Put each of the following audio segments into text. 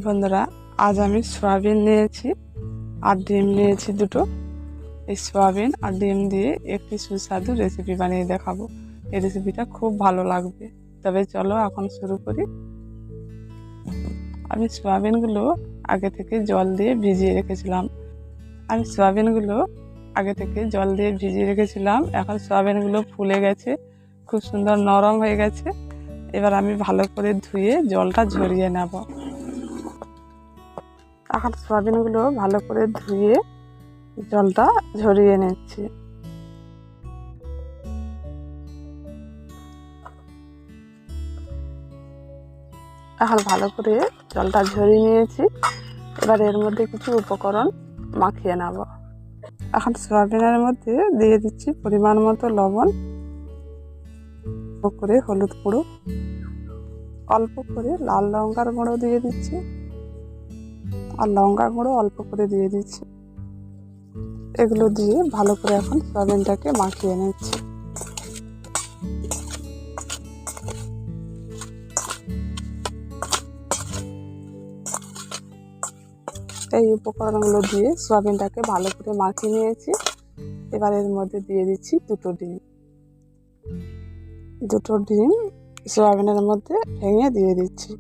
বন্ধুরা, আজ আমি সয়াবিন নিয়েছি আর ডিম নিয়েছি দুটো। এই সয়াবিন আর ডিম দিয়ে একটি সুস্বাদু রেসিপি বানিয়ে দেখাবো। এই রেসিপিটা খুব ভালো লাগবে। তবে চলো এখন শুরু করি। আমি সয়াবিনগুলো আগে থেকে জল দিয়ে ভিজিয়ে রেখেছিলাম। এখন সয়াবিনগুলো ফুলে গেছে, খুব সুন্দর নরম হয়ে গেছে। এবার আমি ভালো করে ধুয়ে জলটা ঝরিয়ে নেব। এখন সয়াবিনগুলো ভালো করে ধুয়ে জলটা ঝরিয়ে নিচ্ছি। এখন ভালো করে জলটা ঝরিয়ে নিয়েছি। এবার এর মধ্যে কিছু উপকরণ মাখিয়ে নেব। এখন সয়াবিনের মধ্যে দিয়ে দিচ্ছি পরিমাণ মতো লবণ, অল্প করে হলুদ গুঁড়ো, অল্প করে লাল লঙ্কার গুঁড়ো দিয়ে দিচ্ছি, আর লঙ্কা গুঁড়ো অল্প করে দিয়ে দিচ্ছি। এগুলো দিয়ে ভালো করে এখন সয়াবিনটাকে মাখিয়ে নিচ্ছি। এই উপকরণগুলো দিয়ে সয়াবিনটাকে ভালো করে মাখিয়ে নিয়েছি। এবার এর মধ্যে দিয়ে দিচ্ছি দুটো ডিম সয়াবিনের মধ্যে ভেঙে দিয়ে দিচ্ছি।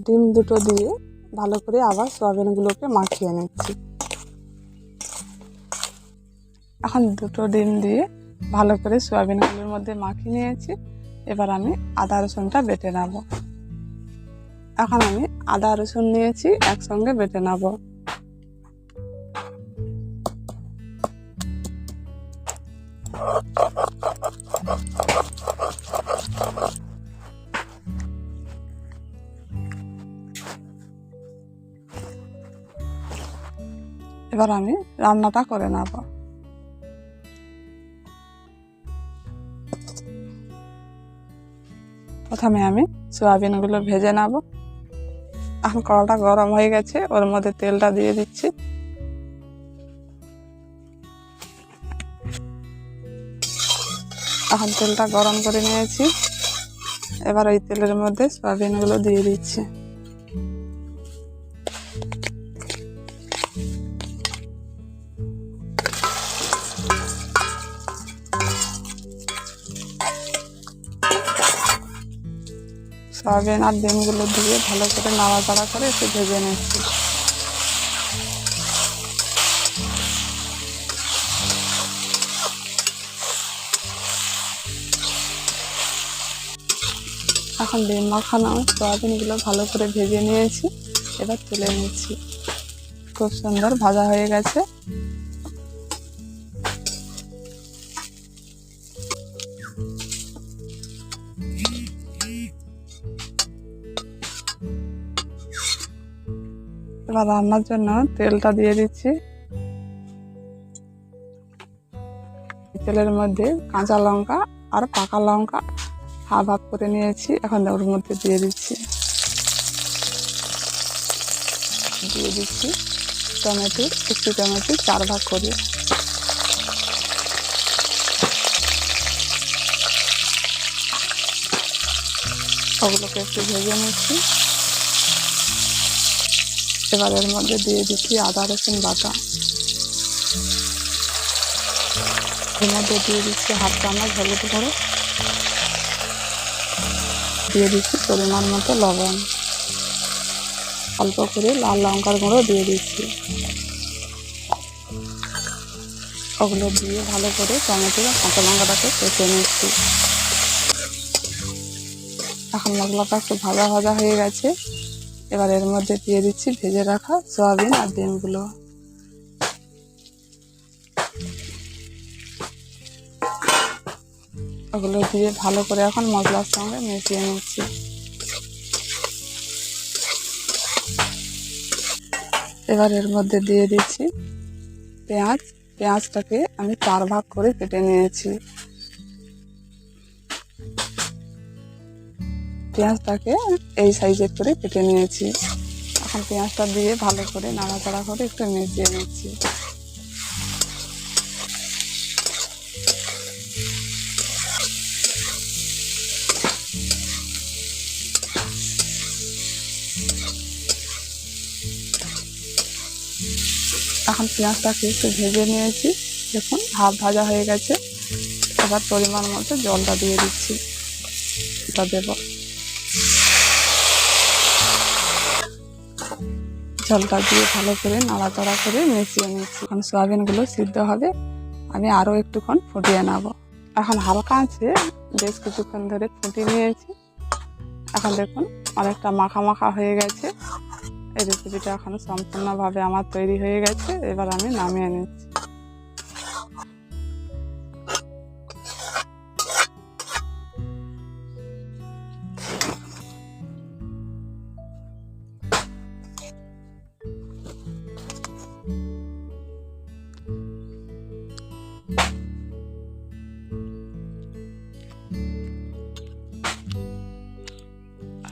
ডিম দুটো দিয়ে ভালো করে আবার সয়াবিনগুলোকে মাখিয়ে নিচ্ছি। এখন দুটো ডিম দিয়ে ভালো করে সয়াবিনগুলোর মধ্যে মাখিয়ে নিয়েছি। এবার আমি আদা রসুনটা বেটে নেব। এখন আমি আদা রসুন নিয়েছি, একসঙ্গে বেটে নেব। এবার আমি রান্নাটা করে নেব। প্রথমে আমি সয়াবিনগুলো ভেজে নেব। এখন কড়াটা গরম হয়ে গেছে, ওর মধ্যে তেলটা দিয়ে দিচ্ছি। এখন তেলটা গরম করে নিয়েছি। এবার ওই তেলের মধ্যে সয়াবিনগুলো দিয়ে দিচ্ছি। সয়াবিন আর ডিমগুলো দিয়ে ভালো করে নাড়াচাড়া করে একটু ভেজে নিচ্ছি। এখন ডিম মাখানো সয়াবিনগুলো ভালো করে ভেজে নিয়েছি। এবার তুলে নিচ্ছি। খুব সুন্দর ভাজা হয়ে গেছে। এবার রান্নার জন্য তেলটা দিয়ে দিচ্ছি। তেলের মধ্যে কাঁচা লঙ্কা আর পাকা লঙ্কা হাফ হাফ করে নিয়েছি, এখন ওর মধ্যে দিয়ে দিচ্ছি টমেটো, একটু টমেটো 4 ভাগ করে। ওগুলোকে একটু ভেজে নিচ্ছি। এবার এর মধ্যে দিয়ে দিচ্ছি আদা রসুন বাটা। এর মধ্যে দিয়ে দিচ্ছি হাফ চামচ হলুদ গুঁড়ো, দিয়ে দিচ্ছি পরিমাণ মতো লবণ, অল্প করে লাল লঙ্কার গুঁড়ো দিয়ে দিচ্ছি। ওগুলো দিয়ে ভালো করে টমেটো আর কাঁচা লঙ্কাটাকে কষে নিচ্ছি। এখন মশলাটা একটু ভাজা ভাজা হয়ে গেছে। এবার এর মধ্যে দিয়ে দিচ্ছি ভেজে রাখা সয়াবিন আর ডিমগুলো। ওগুলো দিয়ে ভালো করে এখন মশলার সঙ্গে মিশিয়ে নিচ্ছি। এবার এর মধ্যে দিয়ে দিচ্ছি পেঁয়াজটাকে আমি 4 ভাগ করে কেটে নিয়েছি। পেঁয়াজটাকে এই সাইজের করে কেটে নিয়েছি। এখন পেঁয়াজটা দিয়ে ভালো করে নাড়াচাড়া করে একটু মিশিয়ে নিচ্ছি। এখন পেঁয়াজটাকে একটু ভেজে নিয়েছি, দেখুন হাফ ভাজা হয়ে গেছে। এবার পরিমাণ মতো জলটা দিয়ে দিচ্ছি, এটা দেব। জলটা দিয়ে ভালো করে নাড়াচাড়া করে মিশিয়ে নিচ্ছি। এখন সয়াবিনগুলো সিদ্ধ হবে, আমি আরও একটুক্ষণ ফুটিয়ে নেব। এখন হালকা আছে বেশ কিছুক্ষণ ধরে ফুটিয়ে নিয়েছি। এখন দেখুন অনেকটা মাখা মাখা হয়ে গেছে। এই রেসিপিটা এখন সম্পূর্ণভাবে আমার তৈরি হয়ে গেছে। এবার আমি নামিয়ে নিচ্ছি।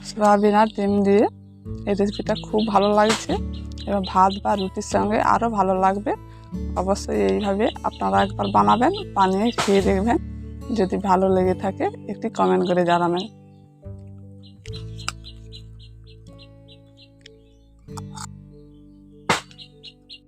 সয়াবিন আর ডিম দিয়ে এই রেসিপিটা খুব ভালো লাগছে এবং ভাত বা রুটির সঙ্গে আরও ভালো লাগবে। অবশ্যই এইভাবে আপনারা একবার বানাবেন, বানিয়ে খেয়ে দেখবেন। যদি ভালো লেগে থাকে একটি কমেন্ট করে জানাবেন।